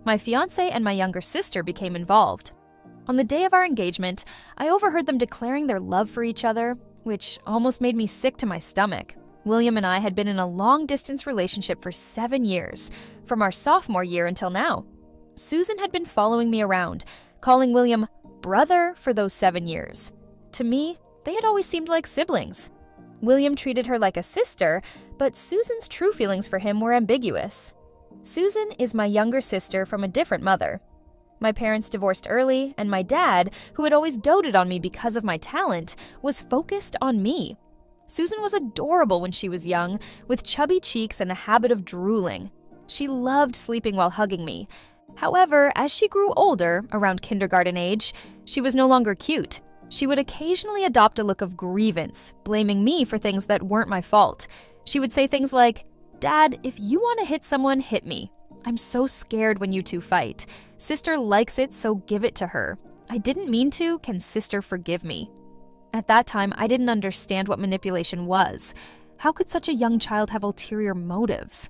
My fiancé and my younger sister became involved. On the day of our engagement, I overheard them declaring their love for each other, which almost made me sick to my stomach. William and I had been in a long-distance relationship for 7 years, from our sophomore year until now. Susan had been following me around, calling William brother for those 7 years. To me, they had always seemed like siblings. William treated her like a sister, but Susan's true feelings for him were ambiguous. Susan is my younger sister from a different mother. My parents divorced early, and my dad, who had always doted on me because of my talent, was focused on me. Susan was adorable when she was young, with chubby cheeks and a habit of drooling. She loved sleeping while hugging me. However, as she grew older, around kindergarten age, she was no longer cute. She would occasionally adopt a look of grievance, blaming me for things that weren't my fault. She would say things like, "Dad, if you want to hit someone, hit me. I'm so scared when you two fight. Sister likes it, so give it to her. I didn't mean to, can sister forgive me?" At that time, I didn't understand what manipulation was. How could such a young child have ulterior motives?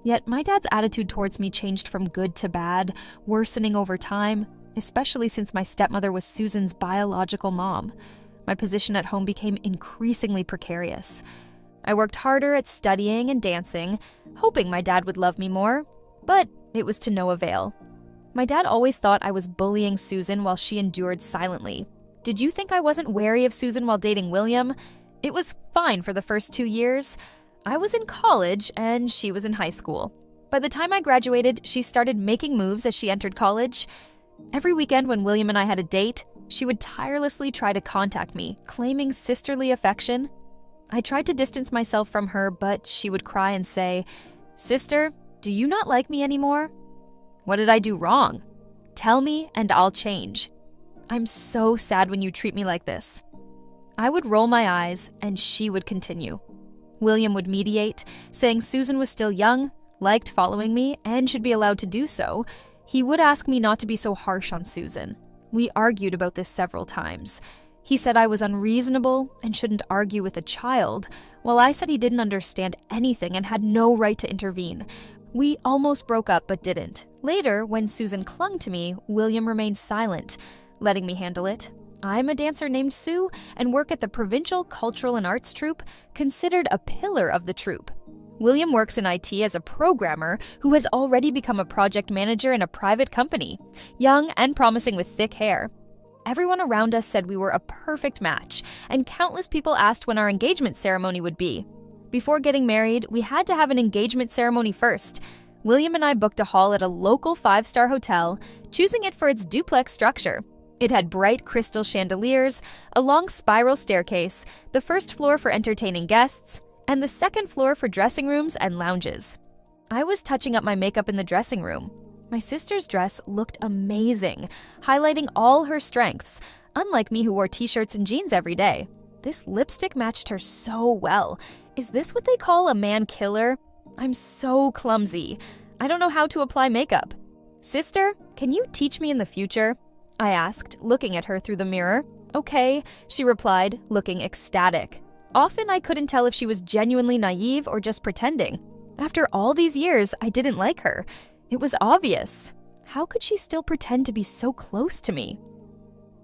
Yet my dad's attitude towards me changed from good to bad, worsening over time, especially since my stepmother was Susan's biological mom. My position at home became increasingly precarious. I worked harder at studying and dancing, hoping my dad would love me more, but it was to no avail. My dad always thought I was bullying Susan while she endured silently. Did you think I wasn't wary of Susan while dating William? It was fine for the first 2 years. I was in college and she was in high school. By the time I graduated, she started making moves as she entered college. Every weekend when William and I had a date, she would tirelessly try to contact me, claiming sisterly affection. I tried to distance myself from her, but she would cry and say, "Sister, do you not like me anymore? What did I do wrong? Tell me and I'll change. I'm so sad when you treat me like this." I would roll my eyes and she would continue. William would mediate, saying Susan was still young, liked following me, and should be allowed to do so. He would ask me not to be so harsh on Susan. We argued about this several times. He said I was unreasonable and shouldn't argue with a child, while I said he didn't understand anything and had no right to intervene. We almost broke up but didn't. Later, when Susan clung to me, William remained silent, letting me handle it. I'm a dancer named Sue and work at the Provincial Cultural and Arts Troupe, considered a pillar of the troupe. William works in IT as a programmer who has already become a project manager in a private company, young and promising with thick hair. Everyone around us said we were a perfect match, and countless people asked when our engagement ceremony would be. Before getting married, we had to have an engagement ceremony first. William and I booked a hall at a local 5-star hotel, choosing it for its duplex structure. It had bright crystal chandeliers, a long spiral staircase, the first floor for entertaining guests, and the second floor for dressing rooms and lounges. I was touching up my makeup in the dressing room. My sister's dress looked amazing, highlighting all her strengths, unlike me who wore t-shirts and jeans every day. This lipstick matched her so well. Is this what they call a man killer? I'm so clumsy. I don't know how to apply makeup. "Sister, can you teach me in the future?" I asked, looking at her through the mirror. "Okay," she replied, looking ecstatic. Often I couldn't tell if she was genuinely naive or just pretending. After all these years, I didn't like her. It was obvious. How could she still pretend to be so close to me?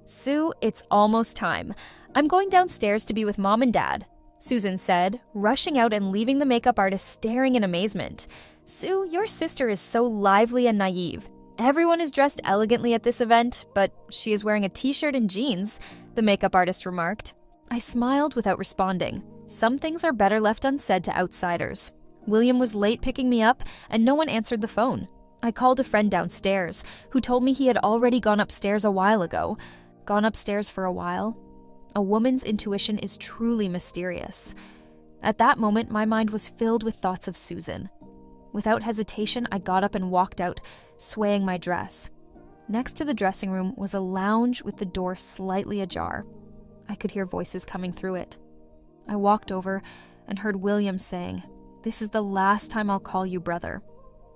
"Sue, it's almost time. I'm going downstairs to be with Mom and Dad," Susan said, rushing out and leaving the makeup artist staring in amazement. "Sue, your sister is so lively and naive. Everyone is dressed elegantly at this event, but she is wearing a t-shirt and jeans," the makeup artist remarked. I smiled without responding. Some things are better left unsaid to outsiders. William was late picking me up, and no one answered the phone. I called a friend downstairs, who told me he had already gone upstairs a while ago. Gone upstairs for a while? A woman's intuition is truly mysterious. At that moment, my mind was filled with thoughts of Susan. Without hesitation, I got up and walked out, swaying my dress. Next to the dressing room was a lounge with the door slightly ajar. I could hear voices coming through it. I walked over and heard William saying, "This is the last time I'll call you brother.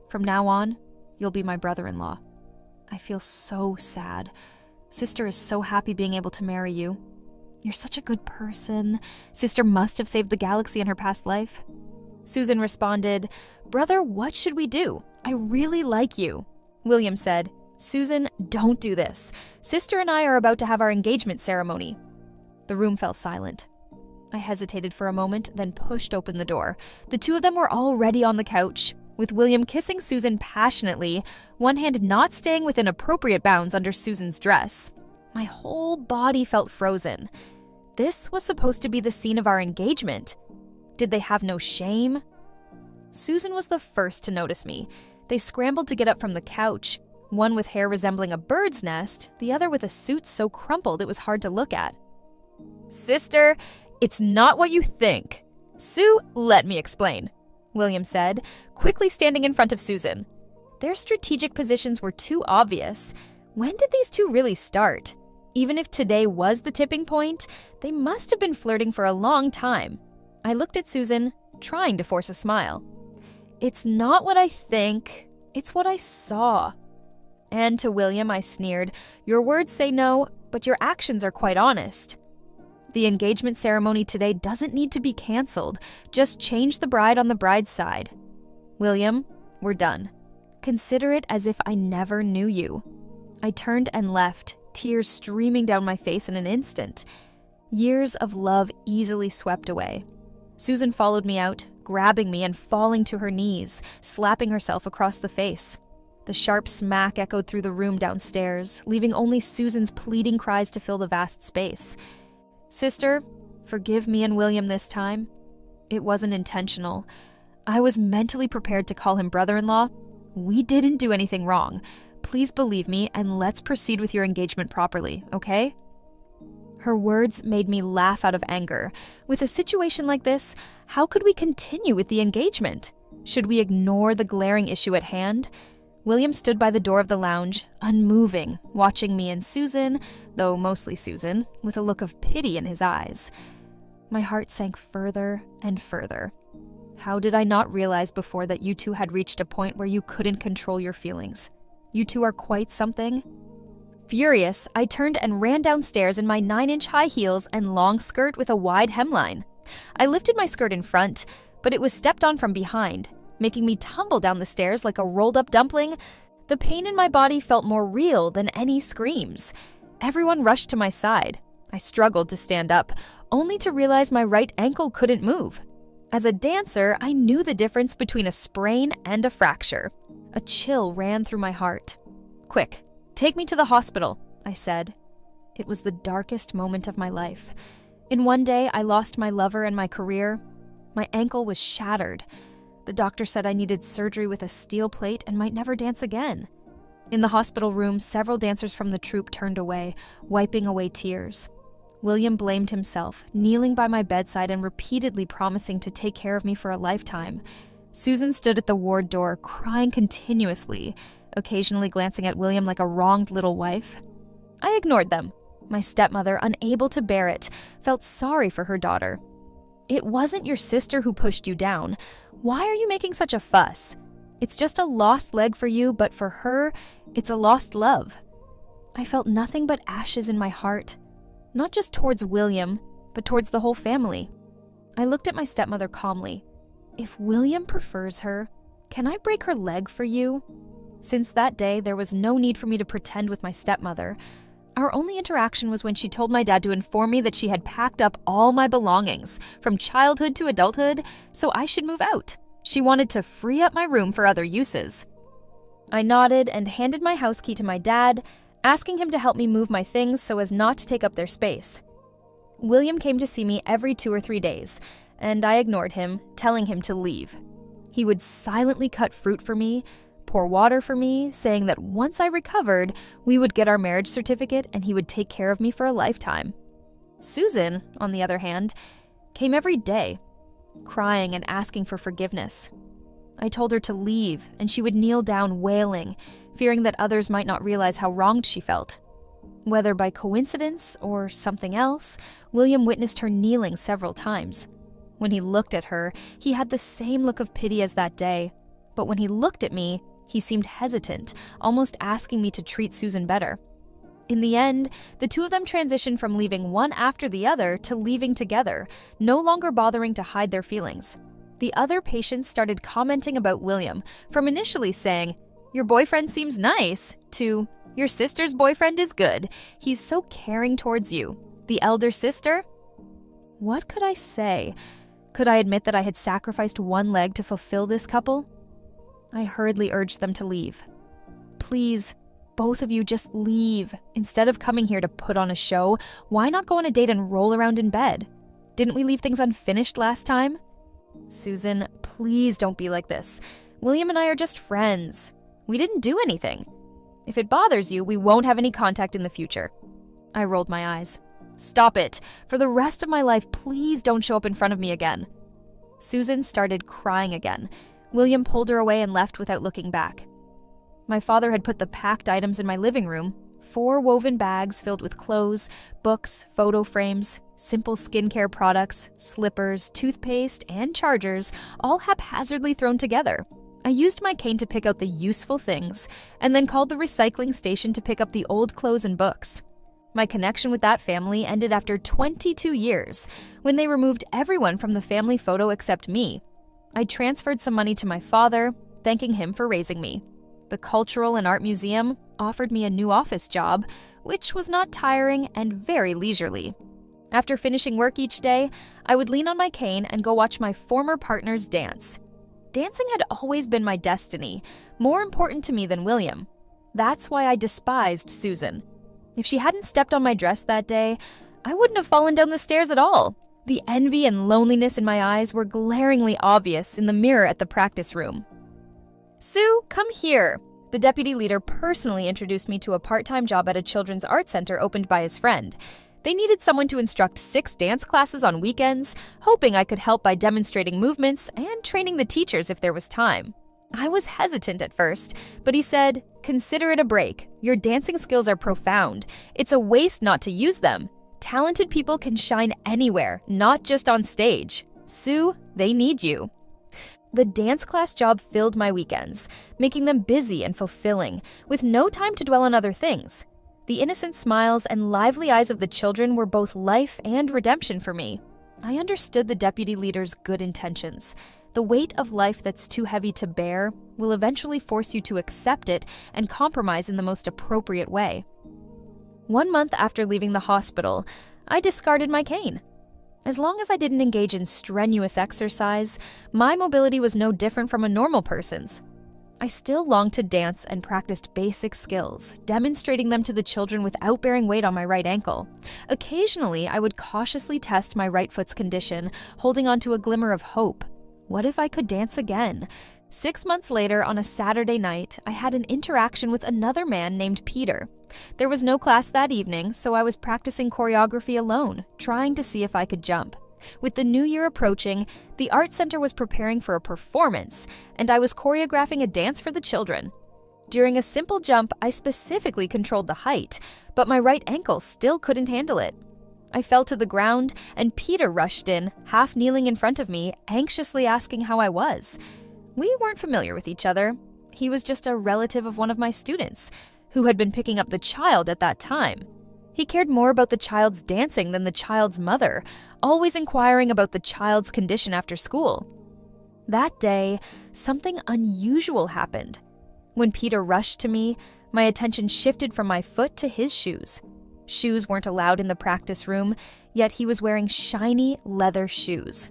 From now on, you'll be my brother-in-law. I feel so sad. Sister is so happy being able to marry you. You're such a good person. Sister must have saved the galaxy in her past life." Susan responded, "Brother, what should we do? I really like you." William said, "Susan, don't do this. Sister and I are about to have our engagement ceremony." The room fell silent. I hesitated for a moment, then pushed open the door. The two of them were already on the couch, with William kissing Susan passionately, one hand not staying within appropriate bounds under Susan's dress. My whole body felt frozen. This was supposed to be the scene of our engagement. Did they have no shame? Susan was the first to notice me. They scrambled to get up from the couch, one with hair resembling a bird's nest, the other with a suit so crumpled it was hard to look at. "Sister, it's not what you think. Sue, let me explain," William said, quickly standing in front of Susan. Their strategic positions were too obvious. When did these two really start? Even if today was the tipping point, they must have been flirting for a long time. I looked at Susan, trying to force a smile. "It's not what I think, it's what I saw." And to William, I sneered, "Your words say no, but your actions are quite honest." The engagement ceremony today doesn't need to be canceled. Just change the bride on the bride's side. William, we're done. Consider it as if I never knew you. I turned and left, tears streaming down my face in an instant. Years of love easily swept away. Susan followed me out, grabbing me and falling to her knees, slapping herself across the face. The sharp smack echoed through the room downstairs, leaving only Susan's pleading cries to fill the vast space. "Sister, forgive me and William this time. It wasn't intentional. I was mentally prepared to call him brother-in-law. We didn't do anything wrong. Please believe me and let's proceed with your engagement properly, okay?" Her words made me laugh out of anger. With a situation like this, how could we continue with the engagement? Should we ignore the glaring issue at hand? William stood by the door of the lounge, unmoving, watching me and Susan, though mostly Susan, with a look of pity in his eyes. My heart sank further and further. How did I not realize before that you two had reached a point where you couldn't control your feelings? You two are quite something. Furious, I turned and ran downstairs in my 9-inch high heels and long skirt with a wide hemline. I lifted my skirt in front, but it was stepped on from behind, making me tumble down the stairs like a rolled-up dumpling. The pain in my body felt more real than any screams. Everyone rushed to my side. I struggled to stand up, only to realize my right ankle couldn't move. As a dancer, I knew the difference between a sprain and a fracture. A chill ran through my heart. "Quick, take me to the hospital," I said. It was the darkest moment of my life. In one day, I lost my lover and my career. My ankle was shattered. The doctor said I needed surgery with a steel plate and might never dance again. In the hospital room, several dancers from the troupe turned away, wiping away tears. William blamed himself, kneeling by my bedside and repeatedly promising to take care of me for a lifetime. Susan stood at the ward door, crying continuously, occasionally glancing at William like a wronged little wife. I ignored them. My stepmother, unable to bear it, felt sorry for her daughter. "It wasn't your sister who pushed you down. Why are you making such a fuss? It's just a lost leg for you, but for her, it's a lost love." I felt nothing but ashes in my heart, not just towards William, but towards the whole family. I looked at my stepmother calmly. "If William prefers her, can I break her leg for you?" Since that day, there was no need for me to pretend with my stepmother. Our only interaction was when she told my dad to inform me that she had packed up all my belongings, from childhood to adulthood, so I should move out. She wanted to free up my room for other uses. I nodded and handed my house key to my dad, asking him to help me move my things so as not to take up their space. William came to see me every 2 or 3 days, and I ignored him, telling him to leave. He would silently cut fruit for me, pour water for me, saying that once I recovered, we would get our marriage certificate and he would take care of me for a lifetime. Susan, on the other hand, came every day, crying and asking for forgiveness. I told her to leave, and she would kneel down wailing, fearing that others might not realize how wronged she felt. Whether by coincidence or something else, William witnessed her kneeling several times. When he looked at her, he had the same look of pity as that day, but when he looked at me, he seemed hesitant, almost asking me to treat Susan better. In the end, the two of them transitioned from leaving one after the other to leaving together, no longer bothering to hide their feelings. The other patients started commenting about William, from initially saying, "Your boyfriend seems nice," to "Your sister's boyfriend is good. He's so caring towards you. The elder sister?" What could I say? Could I admit that I had sacrificed one leg to fulfill this couple? I hurriedly urged them to leave. "Please, both of you just leave. Instead of coming here to put on a show, why not go on a date and roll around in bed? Didn't we leave things unfinished last time?" "Susan, please don't be like this. William and I are just friends. We didn't do anything. If it bothers you, we won't have any contact in the future." I rolled my eyes. "Stop it. For the rest of my life, please don't show up in front of me again." Susan started crying again. William pulled her away and left without looking back. My father had put the packed items in my living room, 4 woven bags filled with clothes, books, photo frames, simple skincare products, slippers, toothpaste, and chargers, all haphazardly thrown together. I used my cane to pick out the useful things, and then called the recycling station to pick up the old clothes and books. My connection with that family ended after 22 years, when they removed everyone from the family photo except me. I transferred some money to my father, thanking him for raising me. The Cultural and Art Museum offered me a new office job, which was not tiring and very leisurely. After finishing work each day, I would lean on my cane and go watch my former partners dance. Dancing had always been my destiny, more important to me than William. That's why I despised Susan. If she hadn't stepped on my dress that day, I wouldn't have fallen down the stairs at all. The envy and loneliness in my eyes were glaringly obvious in the mirror at the practice room. "Sue, come here." The deputy leader personally introduced me to a part-time job at a children's art center opened by his friend. They needed someone to instruct 6 dance classes on weekends, hoping I could help by demonstrating movements and training the teachers if there was time. I was hesitant at first, but he said, "Consider it a break. Your dancing skills are profound. It's a waste not to use them. Talented people can shine anywhere, not just on stage. Sue, they need you." The dance class job filled my weekends, making them busy and fulfilling, with no time to dwell on other things. The innocent smiles and lively eyes of the children were both life and redemption for me. I understood the deputy leader's good intentions. The weight of life that's too heavy to bear will eventually force you to accept it and compromise in the most appropriate way. 1 month after leaving the hospital, I discarded my cane. As long as I didn't engage in strenuous exercise, my mobility was no different from a normal person's. I still longed to dance and practiced basic skills, demonstrating them to the children without bearing weight on my right ankle. Occasionally, I would cautiously test my right foot's condition, holding on to a glimmer of hope. What if I could dance again? 6 months later, on a Saturday night, I had an interaction with another man named Peter. There was no class that evening, so I was practicing choreography alone, trying to see if I could jump. With the new year approaching, the art center was preparing for a performance, and I was choreographing a dance for the children. During a simple jump, I specifically controlled the height, but my right ankle still couldn't handle it. I fell to the ground, and Peter rushed in, half kneeling in front of me, anxiously asking how I was. We weren't familiar with each other. He was just a relative of one of my students, who had been picking up the child at that time. He cared more about the child's dancing than the child's mother, always inquiring about the child's condition after school. That day, something unusual happened. When Peter rushed to me, my attention shifted from my foot to his shoes. Shoes weren't allowed in the practice room, yet he was wearing shiny leather shoes.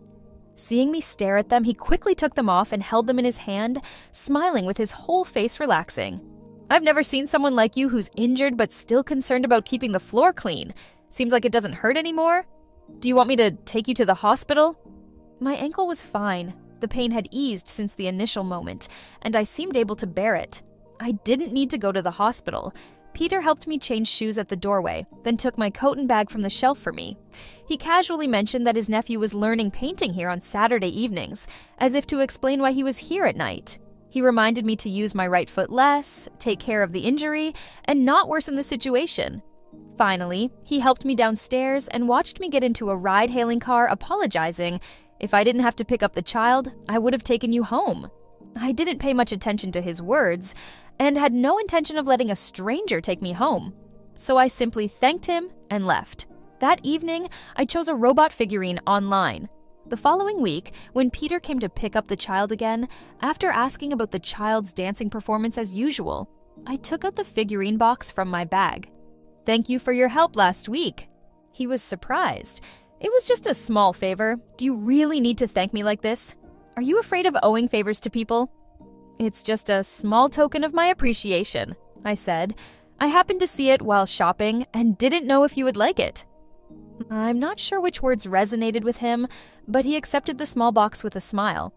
Seeing me stare at them, he quickly took them off and held them in his hand, smiling with his whole face relaxing. "I've never seen someone like you who's injured but still concerned about keeping the floor clean. Seems like it doesn't hurt anymore. Do you want me to take you to the hospital?" My ankle was fine. The pain had eased since the initial moment, and I seemed able to bear it. I didn't need to go to the hospital. Peter helped me change shoes at the doorway, then took my coat and bag from the shelf for me. He casually mentioned that his nephew was learning painting here on Saturday evenings, as if to explain why he was here at night. He reminded me to use my right foot less, take care of the injury, and not worsen the situation. Finally, he helped me downstairs and watched me get into a ride-hailing car apologizing. "If I didn't have to pick up the child, I would have taken you home." I didn't pay much attention to his words, and had no intention of letting a stranger take me home. So I simply thanked him and left. That evening, I chose a robot figurine online. The following week, when Peter came to pick up the child again, after asking about the child's dancing performance as usual, I took out the figurine box from my bag. "Thank you for your help last week." He was surprised. "It was just a small favor. Do you really need to thank me like this? Are you afraid of owing favors to people?" "It's just a small token of my appreciation," I said. "I happened to see it while shopping and didn't know if you would like it." I'm not sure which words resonated with him, but he accepted the small box with a smile.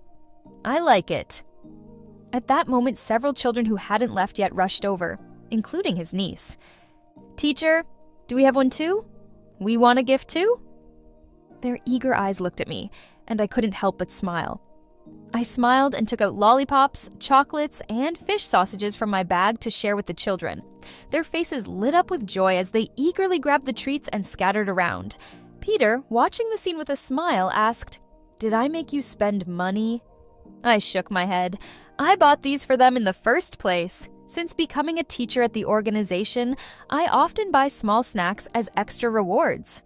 "I like it." At that moment, several children who hadn't left yet rushed over, including his niece. "Teacher, do we have one too? We want a gift too?" Their eager eyes looked at me, and I couldn't help but smile. I smiled and took out lollipops, chocolates, and fish sausages from my bag to share with the children. Their faces lit up with joy as they eagerly grabbed the treats and scattered around. Peter, watching the scene with a smile, asked, "Did I make you spend money?" I shook my head. I bought these for them in the first place. Since becoming a teacher at the organization, I often buy small snacks as extra rewards.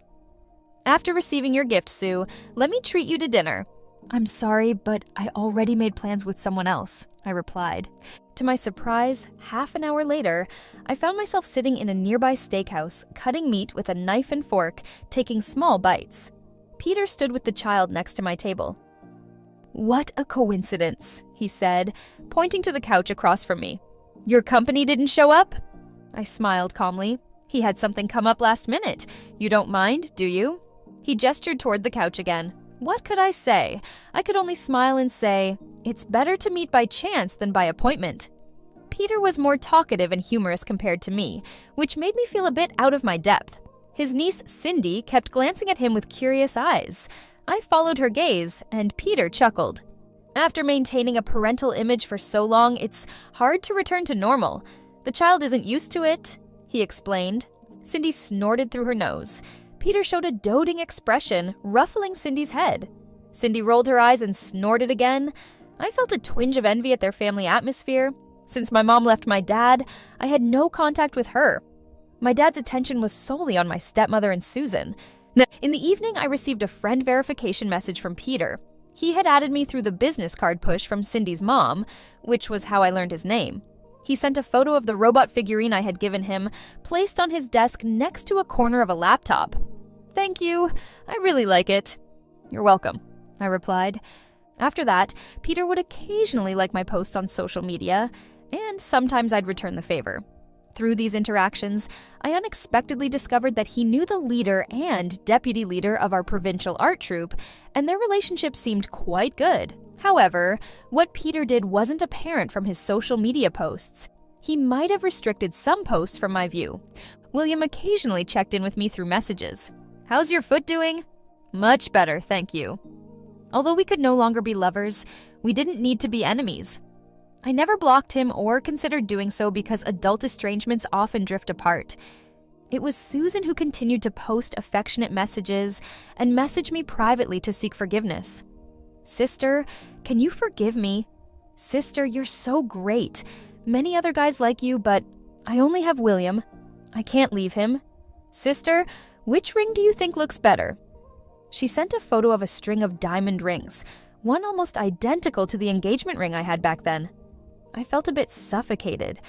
"After receiving your gift, Sue, let me treat you to dinner." "I'm sorry, but I already made plans with someone else," I replied. To my surprise, half an hour later, I found myself sitting in a nearby steakhouse, cutting meat with a knife and fork, taking small bites. Peter stood with the child next to my table. "What a coincidence," he said, pointing to the couch across from me. "Your company didn't show up?" I smiled calmly. "He had something come up last minute. You don't mind, do you?" He gestured toward the couch again. What could I say? I could only smile and say, "It's better to meet by chance than by appointment." Peter was more talkative and humorous compared to me, which made me feel a bit out of my depth. His niece, Cindy, kept glancing at him with curious eyes. I followed her gaze, and Peter chuckled. After maintaining a parental image for so long, it's hard to return to normal. The child isn't used to it, he explained. Cindy snorted through her nose. Peter showed a doting expression, ruffling Cindy's head. Cindy rolled her eyes and snorted again. I felt a twinge of envy at their family atmosphere. Since my mom left my dad, I had no contact with her. My dad's attention was solely on my stepmother and Susan. In the evening, I received a friend verification message from Peter. He had added me through the business card push from Cindy's mom, which was how I learned his name. He sent a photo of the robot figurine I had given him, placed on his desk next to a corner of a laptop. "Thank you. I really like it." "You're welcome," I replied. After that, Peter would occasionally like my posts on social media, and sometimes I'd return the favor. Through these interactions, I unexpectedly discovered that he knew the leader and deputy leader of our provincial art troupe, and their relationship seemed quite good. However, what Peter did wasn't apparent from his social media posts. He might have restricted some posts from my view. William occasionally checked in with me through messages. "How's your foot doing?" "Much better, thank you." Although we could no longer be lovers, we didn't need to be enemies. I never blocked him or considered doing so because adult estrangements often drift apart. It was Susan who continued to post affectionate messages and message me privately to seek forgiveness. "Sister, can you forgive me? Sister, you're so great. Many other guys like you, but I only have William. I can't leave him. Sister, which ring do you think looks better?" She sent a photo of a string of diamond rings, one almost identical to the engagement ring I had back then. I felt a bit suffocated.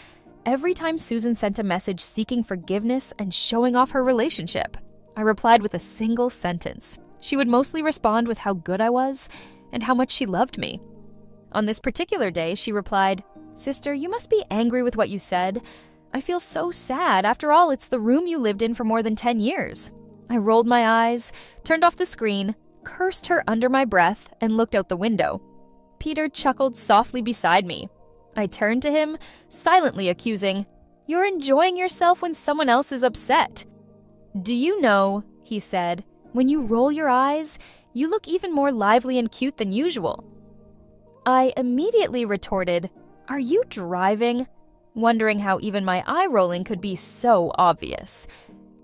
Every time Susan sent a message seeking forgiveness and showing off her relationship, I replied with a single sentence. She would mostly respond with how good I was and how much she loved me. On this particular day, she replied, "Sister, you must be angry with what you said. I feel so sad. After all, it's the room you lived in for more than 10 years. I rolled my eyes, turned off the screen, cursed her under my breath, and looked out the window. Peter chuckled softly beside me. I turned to him, silently accusing, "You're enjoying yourself when someone else is upset." "Do you know," he said, "when you roll your eyes, you look even more lively and cute than usual." I immediately retorted, "Are you driving?" wondering how even my eye rolling could be so obvious.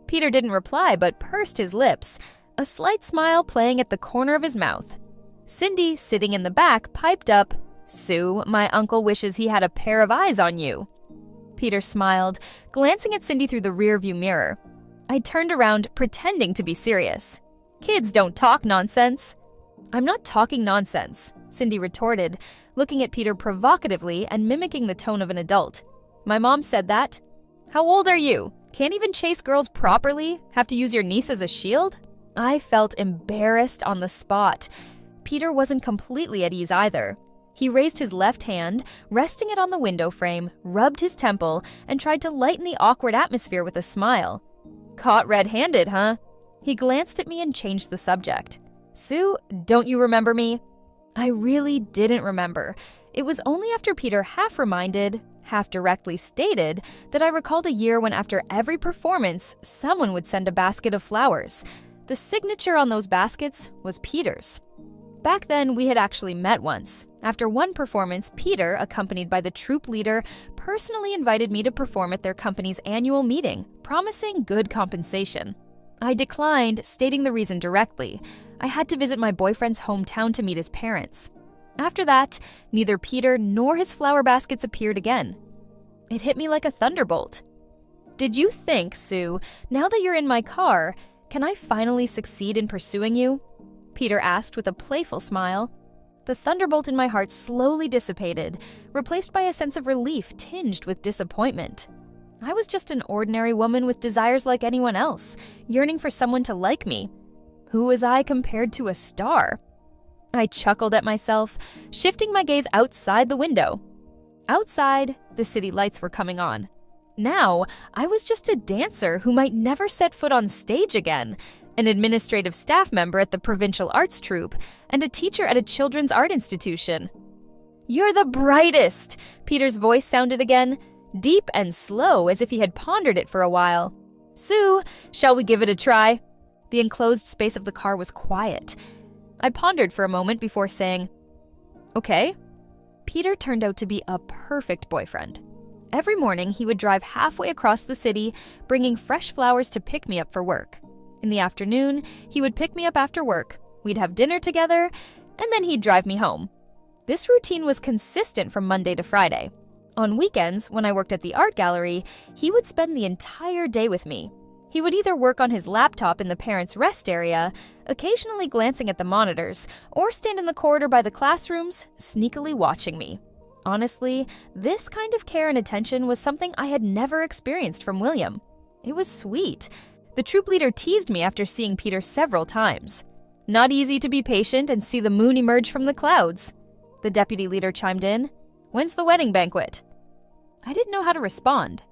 Peter didn't reply but pursed his lips, a slight smile playing at the corner of his mouth. Cindy, sitting in the back, piped up, "Sue, my uncle wishes he had a pair of eyes on you." Peter smiled, glancing at Cindy through the rearview mirror. I turned around, pretending to be serious. "Kids don't talk nonsense." "I'm not talking nonsense," Cindy retorted, looking at Peter provocatively and mimicking the tone of an adult. "My mom said that. How old are you? Can't even chase girls properly? Have to use your niece as a shield?" I felt embarrassed on the spot. Peter wasn't completely at ease either. He raised his left hand, resting it on the window frame, rubbed his temple, and tried to lighten the awkward atmosphere with a smile. "Caught red-handed, huh?" He glanced at me and changed the subject. "Sue, don't you remember me?" I really didn't remember. It was only after Peter half reminded, half directly stated, that I recalled a year when after every performance, someone would send a basket of flowers. The signature on those baskets was Peter's. Back then, we had actually met once. After one performance, Peter, accompanied by the troupe leader, personally invited me to perform at their company's annual meeting, promising good compensation. I declined, stating the reason directly. I had to visit my boyfriend's hometown to meet his parents. After that, neither Peter nor his flower baskets appeared again. It hit me like a thunderbolt. "Did you think, Sue, now that you're in my car, can I finally succeed in pursuing you?" Peter asked with a playful smile. The thunderbolt in my heart slowly dissipated, replaced by a sense of relief tinged with disappointment. I was just an ordinary woman with desires like anyone else, yearning for someone to like me. Who was I compared to a star? I chuckled at myself, shifting my gaze outside the window. Outside, the city lights were coming on. Now, I was just a dancer who might never set foot on stage again, an administrative staff member at the provincial arts troupe, and a teacher at a children's art institution. "You're the brightest!" Peter's voice sounded again, deep and slow as if he had pondered it for a while. "Sue, shall we give it a try?" The enclosed space of the car was quiet. I pondered for a moment before saying, "Okay." Peter turned out to be a perfect boyfriend. Every morning, he would drive halfway across the city, bringing fresh flowers to pick me up for work. In the afternoon, he would pick me up after work. We'd have dinner together, and then he'd drive me home. This routine was consistent from Monday to Friday. On weekends, when I worked at the art gallery, he would spend the entire day with me. He would either work on his laptop in the parents' rest area, occasionally glancing at the monitors, or stand in the corridor by the classrooms, sneakily watching me. Honestly, this kind of care and attention was something I had never experienced from William. It was sweet. The troop leader teased me after seeing Peter several times. "Not easy to be patient and see the moon emerge from the clouds." The deputy leader chimed in. "When's the wedding banquet?" I didn't know how to respond.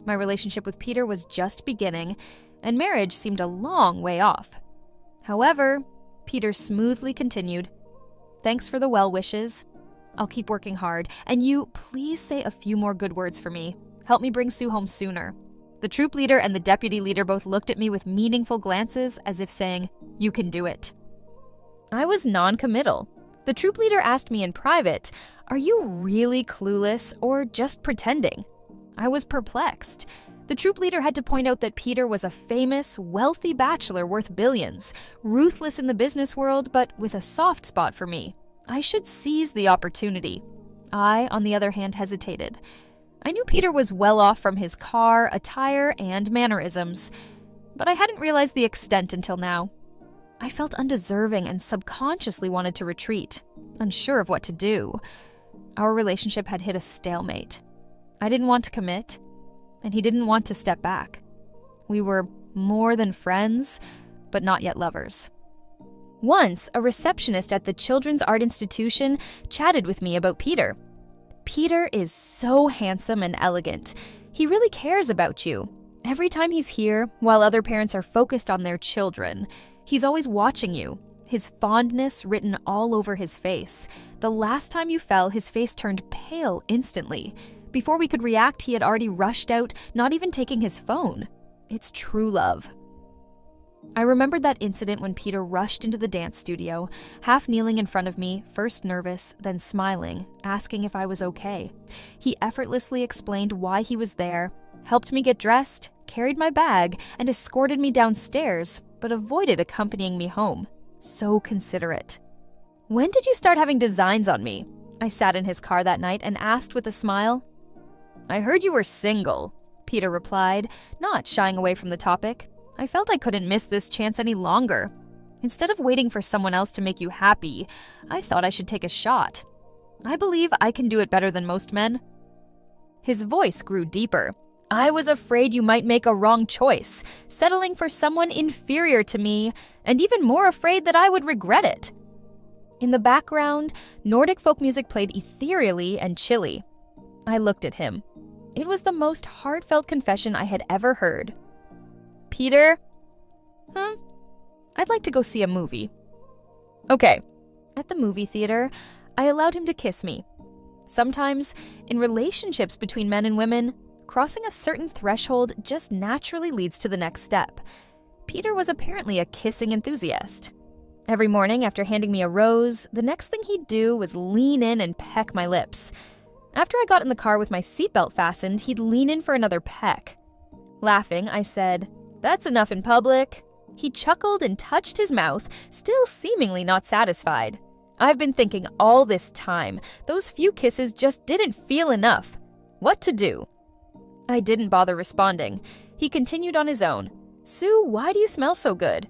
My relationship with Peter was just beginning, and marriage seemed a long way off. However, Peter smoothly continued, "Thanks for the well wishes. I'll keep working hard, and you, please say a few more good words for me. Help me bring Sue home sooner." The troop leader and the deputy leader both looked at me with meaningful glances as if saying, "You can do it." I was non-committal. The troop leader asked me in private, "Are you really clueless or just pretending?" I was perplexed. The troop leader had to point out that Peter was a famous, wealthy bachelor worth billions, ruthless in the business world, but with a soft spot for me. I should seize the opportunity. I, on the other hand, hesitated. I knew Peter was well off from his car, attire, and mannerisms, but I hadn't realized the extent until now. I felt undeserving and subconsciously wanted to retreat, unsure of what to do. Our relationship had hit a stalemate. I didn't want to commit, and he didn't want to step back. We were more than friends, but not yet lovers. Once, a receptionist at the Children's Art Institution chatted with me about Peter. "Peter is so handsome and elegant. He really cares about you. Every time he's here, while other parents are focused on their children, he's always watching you, his fondness written all over his face. The last time you fell, his face turned pale instantly. Before we could react, he had already rushed out, not even taking his phone. It's true love." I remembered that incident when Peter rushed into the dance studio, half kneeling in front of me, first nervous, then smiling, asking if I was okay. He effortlessly explained why he was there, helped me get dressed, carried my bag, and escorted me downstairs, but avoided accompanying me home. So considerate. "When did you start having designs on me?" I sat in his car that night and asked with a smile. "I heard you were single," Peter replied, not shying away from the topic. I felt I couldn't miss this chance any longer. Instead of waiting for someone else to make you happy, I thought I should take a shot. I believe I can do it better than most men." His voice grew deeper. "I was afraid you might make a wrong choice, settling for someone inferior to me, and even more afraid that I would regret it." In the background, Nordic folk music played ethereally and chilly. I looked at him. It was the most heartfelt confession I had ever heard. "Peter?" "Huh? I'd like to go see a movie." "Okay." At the movie theater, I allowed him to kiss me. Sometimes, in relationships between men and women, crossing a certain threshold just naturally leads to the next step. Peter was apparently a kissing enthusiast. Every morning after handing me a rose, the next thing he'd do was lean in and peck my lips. After I got in the car with my seatbelt fastened, he'd lean in for another peck. Laughing, I said, "That's enough in public." He chuckled and touched his mouth, still seemingly not satisfied. I've been thinking all this time, those few kisses just didn't feel enough. What to do? I didn't bother responding. He continued on his own. "Sue, why do you smell so good?"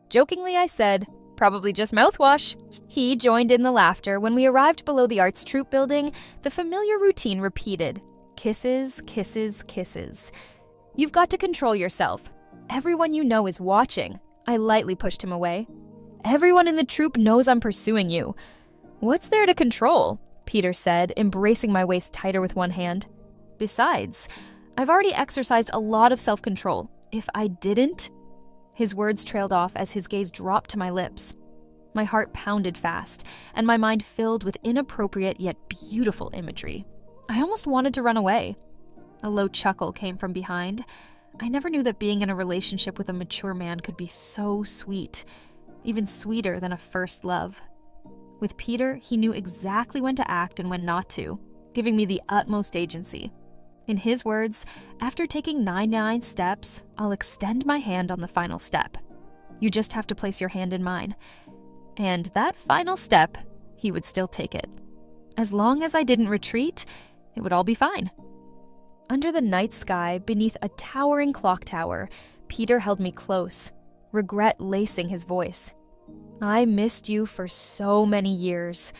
Jokingly, I said, "Probably just mouthwash." He joined in the laughter. When we arrived below the Arts Troupe building, the familiar routine repeated. Kisses, kisses, kisses. "You've got to control yourself. Everyone you know is watching." I lightly pushed him away. "Everyone in the troupe knows I'm pursuing you." "What's there to control?" Peter said, embracing my waist tighter with one hand. "Besides, I've already exercised a lot of self-control. If I didn't..." His words trailed off as his gaze dropped to my lips. My heart pounded fast, and my mind filled with inappropriate yet beautiful imagery. I almost wanted to run away. A low chuckle came from behind. I never knew that being in a relationship with a mature man could be so sweet, even sweeter than a first love. With Peter, he knew exactly when to act and when not to, giving me the utmost agency. In his words, after taking 99 steps, I'll extend my hand on the final step. You just have to place your hand in mine. And that final step, he would still take it. As long as I didn't retreat, it would all be fine. Under the night sky, beneath a towering clock tower, Peter held me close, regret lacing his voice. "I missed you for so many years."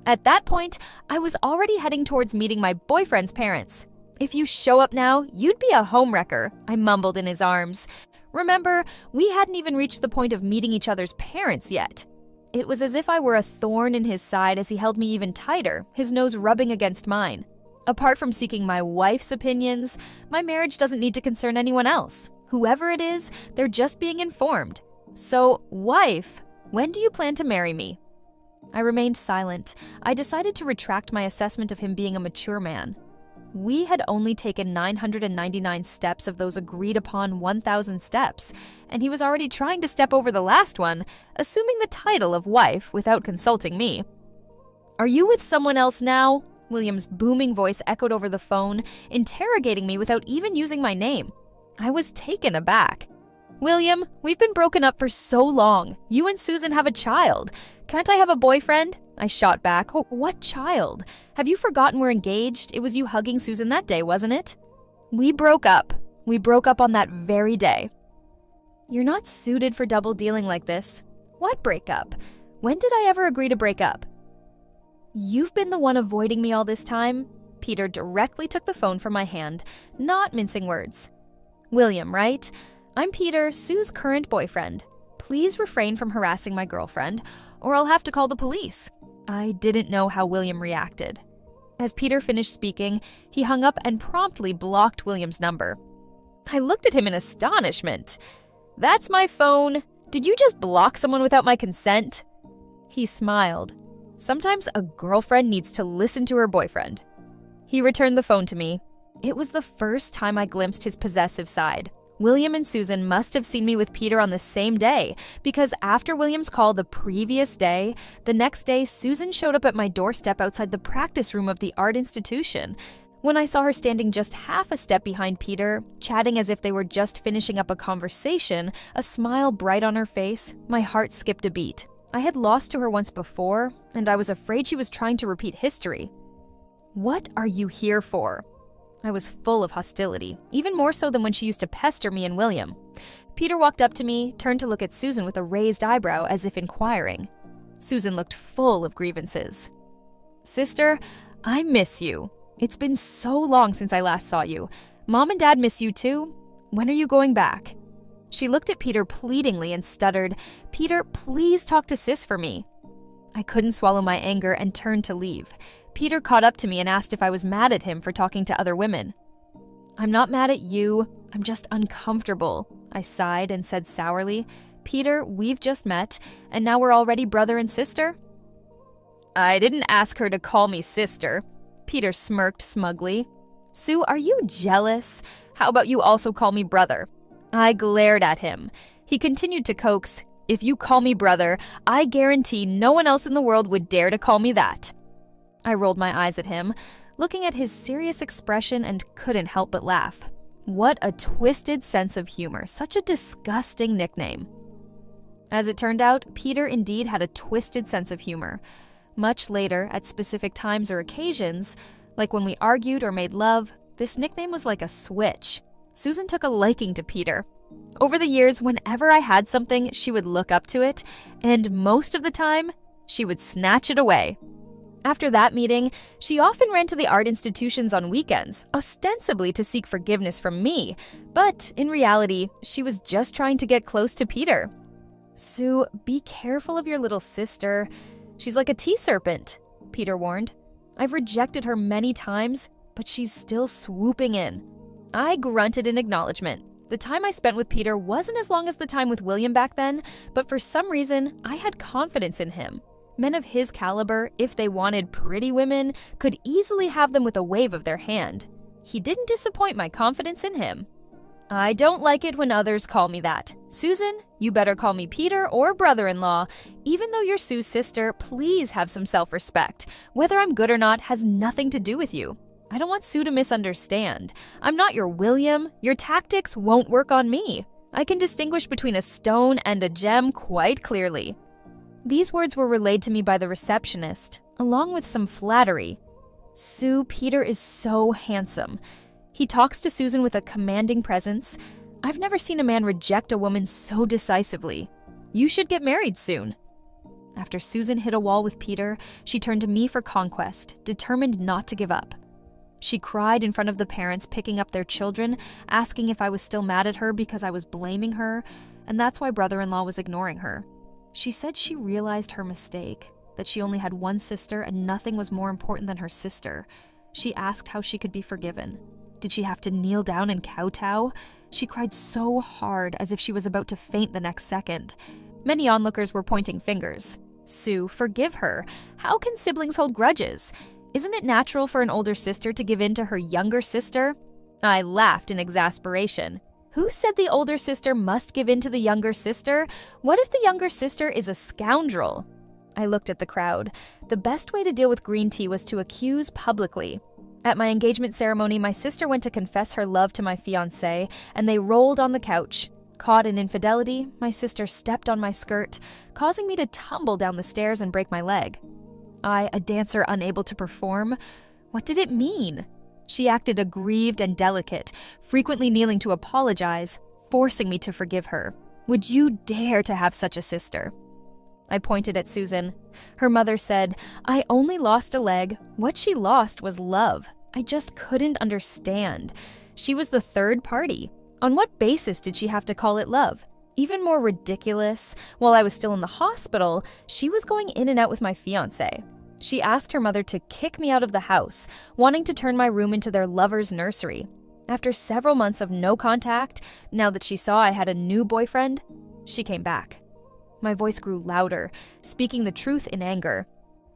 At that point, I was already heading towards meeting my boyfriend's parents. "If you show up now, you'd be a homewrecker," I mumbled in his arms. Remember, we hadn't even reached the point of meeting each other's parents yet. It was as if I were a thorn in his side as he held me even tighter, his nose rubbing against mine. Apart from seeking my wife's opinions, my marriage doesn't need to concern anyone else. Whoever it is, they're just being informed. So, wife, when do you plan to marry me? I remained silent. I decided to retract my assessment of him being a mature man. We had only taken 999 steps of those agreed-upon 1,000 steps, and he was already trying to step over the last one, assuming the title of wife without consulting me. "Are you with someone else now?" William's booming voice echoed over the phone, interrogating me without even using my name. I was taken aback. "William, we've been broken up for so long. You and Susan have a child. Can't I have a boyfriend?" I shot back. "Oh, what child? Have you forgotten we're engaged? It was you hugging Susan that day, wasn't it?" "We broke up. We broke up on that very day." "You're not suited for double dealing like this." "What breakup? When did I ever agree to break up?" "You've been the one avoiding me all this time." Peter directly took the phone from my hand, not mincing words. "William, right? I'm Peter, Sue's current boyfriend. Please refrain from harassing my girlfriend, or I'll have to call the police." I didn't know how William reacted. As Peter finished speaking, he hung up and promptly blocked William's number. I looked at him in astonishment. "That's my phone. Did you just block someone without my consent?" He smiled. Sometimes a girlfriend needs to listen to her boyfriend. He returned the phone to me. It was the first time I glimpsed his possessive side. William and Susan must have seen me with Peter on the same day, because after William's call the previous day, the next day Susan showed up at my doorstep outside the practice room of the art institution. When I saw her standing just half a step behind Peter, chatting as if they were just finishing up a conversation, a smile bright on her face, my heart skipped a beat. I had lost to her once before, and I was afraid she was trying to repeat history. "What are you here for?" I was full of hostility, even more so than when she used to pester me and William. Peter walked up to me, turned to look at Susan with a raised eyebrow as if inquiring. Susan looked full of grievances. "Sister, I miss you. It's been so long since I last saw you. Mom and Dad miss you too. When are you going back?" She looked at Peter pleadingly and stuttered, "Peter, please talk to Sis for me." I couldn't swallow my anger and turned to leave. Peter caught up to me and asked if I was mad at him for talking to other women. "I'm not mad at you. I'm just uncomfortable," I sighed and said sourly. "Peter, we've just met, and now we're already brother and sister?" "I didn't ask her to call me sister." Peter smirked smugly. "Sue, are you jealous? How about you also call me brother?" I glared at him. He continued to coax, "If you call me brother, I guarantee no one else in the world would dare to call me that." I rolled my eyes at him, looking at his serious expression, and couldn't help but laugh. What a twisted sense of humor, such a disgusting nickname. As it turned out, Peter indeed had a twisted sense of humor. Much later, at specific times or occasions, like when we argued or made love, this nickname was like a switch. Susan took a liking to Peter. Over the years, whenever I had something, she would look up to it, and most of the time, she would snatch it away. After that meeting, she often ran to the art institutions on weekends, ostensibly to seek forgiveness from me, but in reality, she was just trying to get close to Peter. "Sue, be careful of your little sister. She's like a tea serpent," Peter warned. "I've rejected her many times, but she's still swooping in." I grunted in acknowledgement. The time I spent with Peter wasn't as long as the time with William back then, but for some reason, I had confidence in him. Men of his caliber, if they wanted pretty women, could easily have them with a wave of their hand. He didn't disappoint my confidence in him. "I don't like it when others call me that. Susan, you better call me Peter or brother-in-law. Even though you're Sue's sister, please have some self-respect. Whether I'm good or not has nothing to do with you. I don't want Sue to misunderstand. I'm not your William. Your tactics won't work on me. I can distinguish between a stone and a gem quite clearly." These words were relayed to me by the receptionist, along with some flattery. "Sue, Peter is so handsome. He talks to Susan with a commanding presence. I've never seen a man reject a woman so decisively. You should get married soon." After Susan hit a wall with Peter, she turned to me for conquest, determined not to give up. She cried in front of the parents picking up their children, asking if I was still mad at her because I was blaming her, and that's why brother-in-law was ignoring her. She said she realized her mistake, that she only had one sister and nothing was more important than her sister. She asked how she could be forgiven. Did she have to kneel down and kowtow? She cried so hard as if she was about to faint the next second. Many onlookers were pointing fingers. "Sue, forgive her. How can siblings hold grudges? Isn't it natural for an older sister to give in to her younger sister?" I laughed in exasperation. Who said the older sister must give in to the younger sister? What if the younger sister is a scoundrel? I looked at the crowd. The best way to deal with green tea was to accuse publicly. At my engagement ceremony, my sister went to confess her love to my fiancé, and they rolled on the couch. Caught in infidelity, my sister stepped on my skirt, causing me to tumble down the stairs and break my leg. I, a dancer unable to perform? What did it mean? She acted aggrieved and delicate, frequently kneeling to apologize, forcing me to forgive her. Would you dare to have such a sister? I pointed at Susan. Her mother said, "I only lost a leg. What she lost was love. I just couldn't understand. She was the third party. On what basis did she have to call it love? Even more ridiculous, while I was still in the hospital, she was going in and out with my fiancé. She asked her mother to kick me out of the house, wanting to turn my room into their lover's nursery. After several months of no contact, now that she saw I had a new boyfriend, she came back. My voice grew louder, speaking the truth in anger.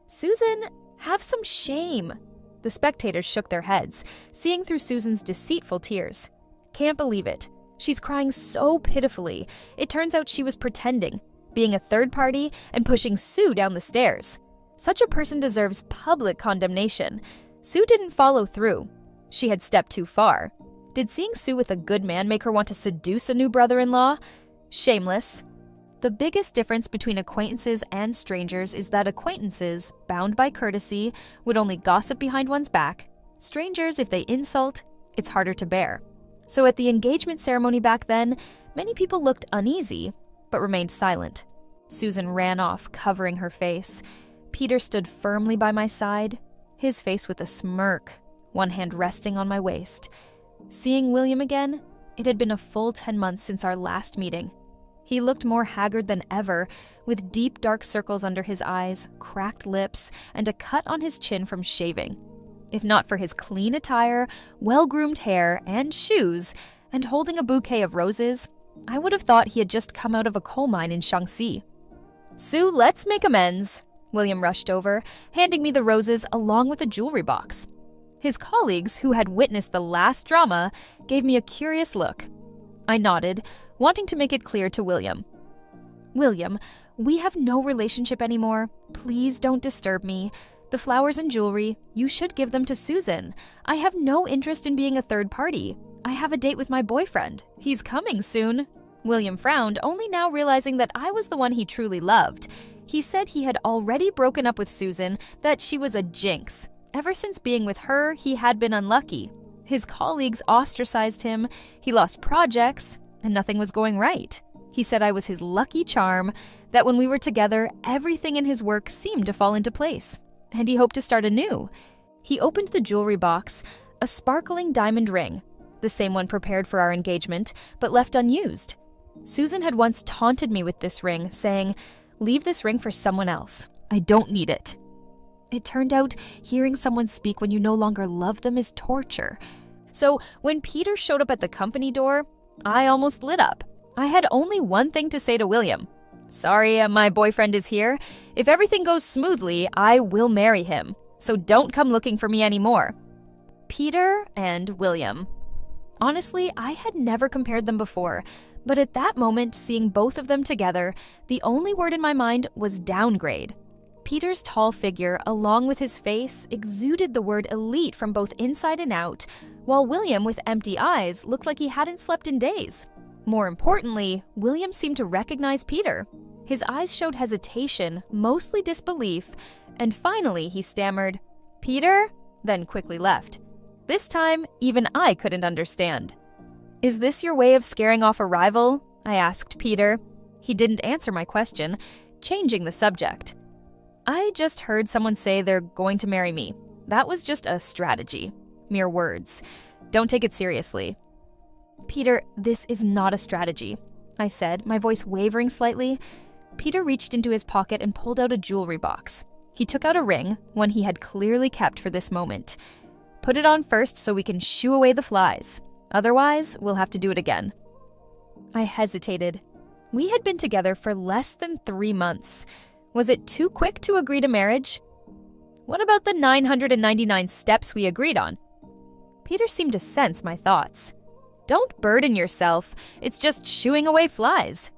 "Susan, have some shame." The spectators shook their heads, seeing through Susan's deceitful tears. Can't believe it. She's crying so pitifully. It turns out she was pretending, being a third party and pushing Sue down the stairs. Such a person deserves public condemnation. Sue didn't follow through. She had stepped too far. Did seeing Sue with a good man make her want to seduce a new brother-in-law? Shameless. The biggest difference between acquaintances and strangers is that acquaintances, bound by courtesy, would only gossip behind one's back. Strangers, if they insult, it's harder to bear. So at the engagement ceremony back then, many people looked uneasy, but remained silent. Susan ran off, covering her face. Peter stood firmly by my side, his face with a smirk, one hand resting on my waist. Seeing William again, it had been a full 10 months since our last meeting. He looked more haggard than ever, with deep dark circles under his eyes, cracked lips, and a cut on his chin from shaving. If not for his clean attire, well-groomed hair, and shoes, and holding a bouquet of roses, I would have thought he had just come out of a coal mine in Shaanxi. "Sue, let's make amends." William rushed over, handing me the roses along with a jewelry box. His colleagues, who had witnessed the last drama, gave me a curious look. I nodded, wanting to make it clear to William. "William, we have no relationship anymore. Please don't disturb me. The flowers and jewelry, you should give them to Susan. I have no interest in being a third party. I have a date with my boyfriend. He's coming soon." William frowned, only now realizing that I was the one he truly loved. He said he had already broken up with Susan, that she was a jinx. Ever since being with her, he had been unlucky. His colleagues ostracized him, he lost projects, and nothing was going right. He said I was his lucky charm, that when we were together, everything in his work seemed to fall into place. And he hoped to start anew. He opened the jewelry box, a sparkling diamond ring, the same one prepared for our engagement, but left unused. Susan had once taunted me with this ring, saying, "Leave this ring for someone else. I don't need it." It turned out hearing someone speak when you no longer love them is torture. So when Peter showed up at the company door, I almost lit up. I had only one thing to say to William. "Sorry, my boyfriend is here. If everything goes smoothly, I will marry him. So don't come looking for me anymore." Peter and William. Honestly, I had never compared them before, but at that moment, seeing both of them together, the only word in my mind was downgrade. Peter's tall figure, along with his face, exuded the word elite from both inside and out, while William, with empty eyes, looked like he hadn't slept in days. More importantly, William seemed to recognize Peter. His eyes showed hesitation, mostly disbelief, and finally he stammered, "Peter?" then quickly left. This time, even I couldn't understand. "Is this your way of scaring off a rival?" I asked Peter. He didn't answer my question, changing the subject. "I just heard someone say they're going to marry me. That was just a strategy. Mere words. Don't take it seriously." "Peter, this is not a strategy," I said, my voice wavering slightly. Peter reached into his pocket and pulled out a jewelry box. He took out a ring, one he had clearly kept for this moment. "Put it on first so we can shoo away the flies. Otherwise, we'll have to do it again." I hesitated. We had been together for less than 3 months. Was it too quick to agree to marriage? What about the 999 steps we agreed on? Peter seemed to sense my thoughts. "Don't burden yourself. It's just shooing away flies."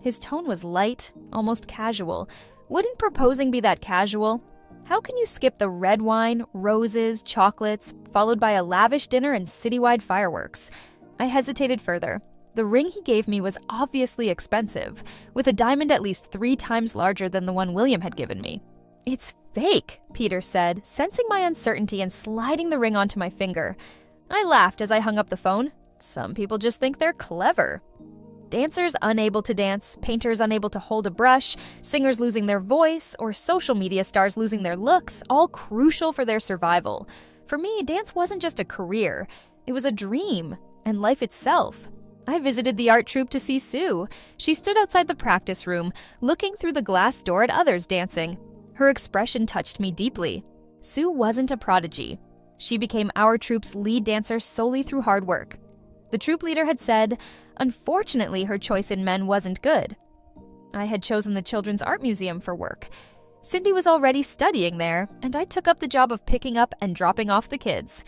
His tone was light, almost casual. Wouldn't proposing be that casual? How can you skip the red wine, roses, chocolates, followed by a lavish dinner and citywide fireworks? I hesitated further. The ring he gave me was obviously expensive, with a diamond at least 3 times larger than the one William had given me. "It's fake," Peter said, sensing my uncertainty and sliding the ring onto my finger. I laughed as I hung up the phone. Some people just think they're clever. Dancers unable to dance, painters unable to hold a brush, singers losing their voice, or social media stars losing their looks, all crucial for their survival. For me, dance wasn't just a career. It was a dream, and life itself. I visited the art troupe to see Sue. She stood outside the practice room, looking through the glass door at others dancing. Her expression touched me deeply. Sue wasn't a prodigy. She became our troupe's lead dancer solely through hard work. The troupe leader had said, unfortunately, her choice in men wasn't good. I had chosen the Children's Art Museum for work. Cindy was already studying there, and I took up the job of picking up and dropping off the kids.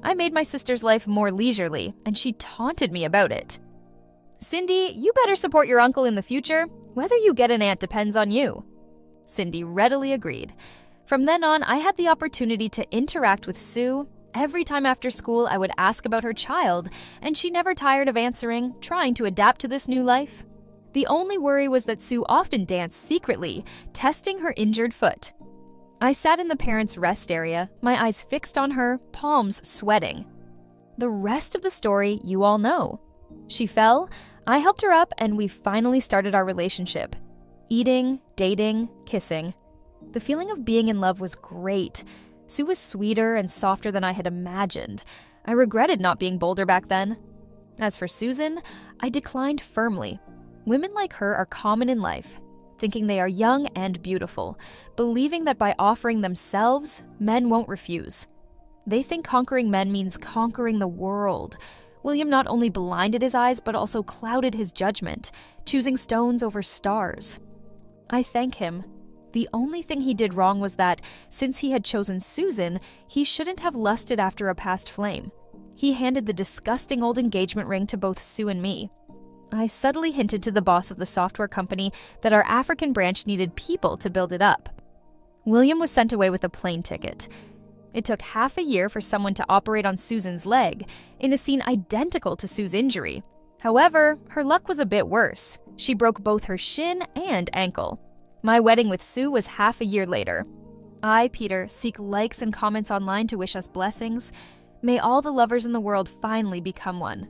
I made my sister's life more leisurely, and she taunted me about it. "Cindy, you better support your uncle in the future. Whether you get an aunt depends on you." Cindy readily agreed. From then on, I had the opportunity to interact with Sue. Every time after school, I would ask about her child, and she never tired of answering, trying to adapt to this new life. The only worry was that Sue often danced secretly, testing her injured foot. I sat in the parents' rest area, my eyes fixed on her, palms sweating. The rest of the story you all know. She fell, I helped her up, and we finally started our relationship. Eating, dating, kissing. The feeling of being in love was great. Sue was sweeter and softer than I had imagined. I regretted not being bolder back then. As for Susan, I declined firmly. Women like her are common in life, thinking they are young and beautiful, believing that by offering themselves, men won't refuse. They think conquering men means conquering the world. William not only blinded his eyes, but also clouded his judgment, choosing stones over stars. I thank him. The only thing he did wrong was that, since he had chosen Susan, he shouldn't have lusted after a past flame. He handed the disgusting old engagement ring to both Sue and me. I subtly hinted to the boss of the software company that our African branch needed people to build it up. William was sent away with a plane ticket. It took half a year for someone to operate on Susan's leg, in a scene identical to Sue's injury. However, her luck was a bit worse. She broke both her shin and ankle. My wedding with Sue was half a year later. I, Peter, seek likes and comments online to wish us blessings. May all the lovers in the world finally become one.